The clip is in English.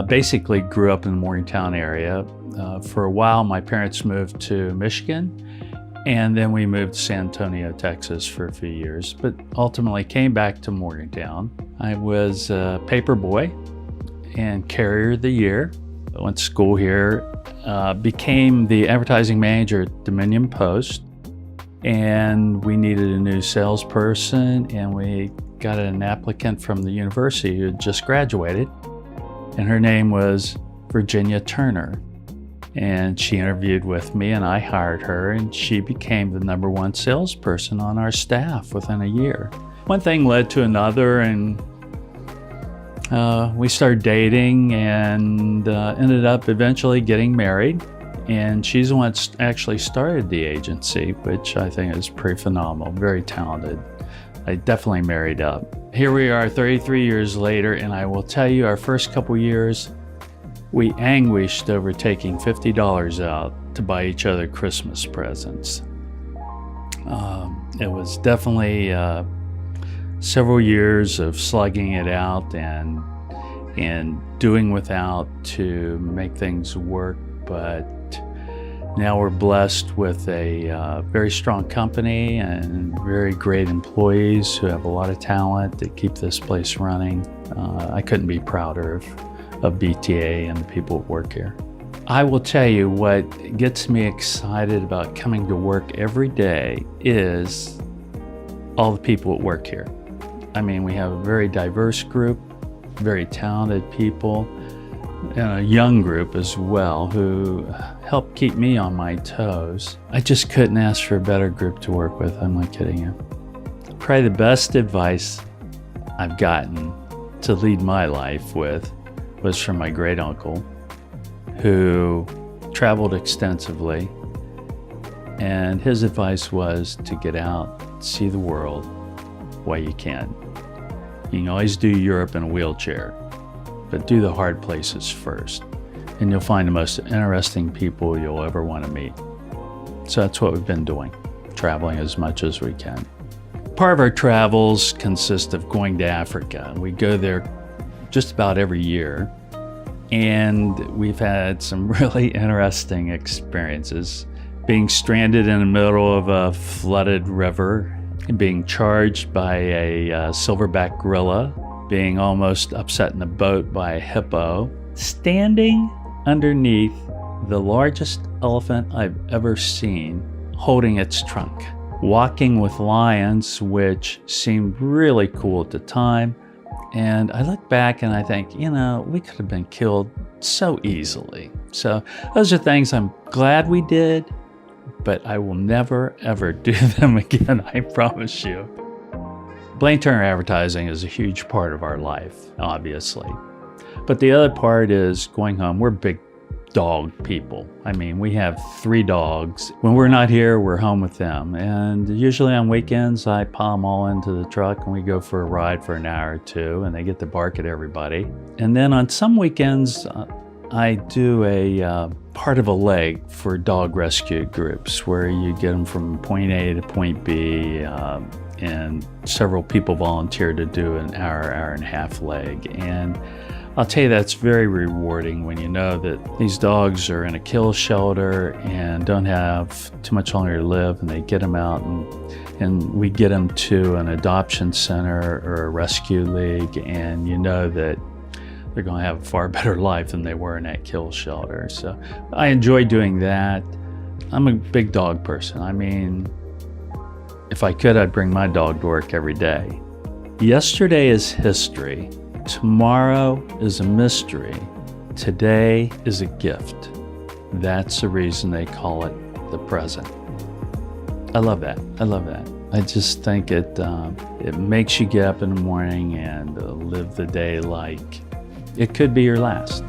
Basically grew up in the Morgantown area. For a while, my parents moved to Michigan, and then we moved to San Antonio, Texas for a few years, but ultimately came back to Morgantown. I was a paper boy and carrier of the year. I went to school here, became the advertising manager at Dominion Post, and we needed a new salesperson, and we got an applicant from the university who had just graduated, and her name was Virginia Turner. And she interviewed with me, and I hired her, and she became the #1 salesperson on our staff within a year. One thing led to another, and we started dating and ended up eventually getting married. And she's the one that actually started the agency, which I think is pretty phenomenal, very talented. I definitely married up. Here we are 33 years later, and I will tell you, our first couple years, we anguished over taking $50 out to buy each other Christmas presents. It was definitely several years of slugging it out and doing without to make things work, but now we're blessed with a very strong company and very great employees who have a lot of talent that keep this place running. I couldn't be prouder of BTA and the people that work here. I will tell you what gets me excited about coming to work every day is all the people that work here. I mean, we have a very diverse group, very talented people, and a young group as well who help keep me on my toes. I just couldn't ask for a better group to work with. I'm not kidding you. Probably the best advice I've gotten to lead my life with was from my great uncle, who traveled extensively, and his advice was to get out, see the world while you can. You can always do Europe in a wheelchair, but do the hard places first, and you'll find the most interesting people you'll ever want to meet. So that's what we've been doing, traveling as much as we can. Part of our travels consist of going to Africa. We go there just about every year, and we've had some really interesting experiences. Being stranded in the middle of a flooded river, being charged by a silverback gorilla, being almost upset in a boat by a hippo, standing underneath the largest elephant I've ever seen, holding its trunk, walking with lions, which seemed really cool at the time. And I look back and I think, you know, we could have been killed so easily. So those are things I'm glad we did, but I will never, ever do them again, I promise you. BlaineTurner Advertising is a huge part of our life, obviously. But the other part is going home. We're big dog people. I mean, we have 3 dogs. When we're not here, we're home with them. And usually on weekends, I pile them all into the truck and we go for a ride for an hour or two, and they get to bark at everybody. And then on some weekends, I do a part of a leg for dog rescue groups where you get them from point A to point B, and several people volunteer to do an hour, hour and a half leg. And I'll tell you, that's very rewarding when you know that these dogs are in a kill shelter and don't have too much longer to live, and they get them out and we get them to an adoption center or a rescue league, and you know that they're going to have a far better life than they were in that kill shelter. So I enjoy doing that. I'm a big dog person. I mean, if I could, I'd bring my dog to work every day. Yesterday is history. Tomorrow is a mystery. Today is a gift. That's the reason they call it the present. I love that. I love that. I just think it makes you get up in the morning and live the day like it could be your last.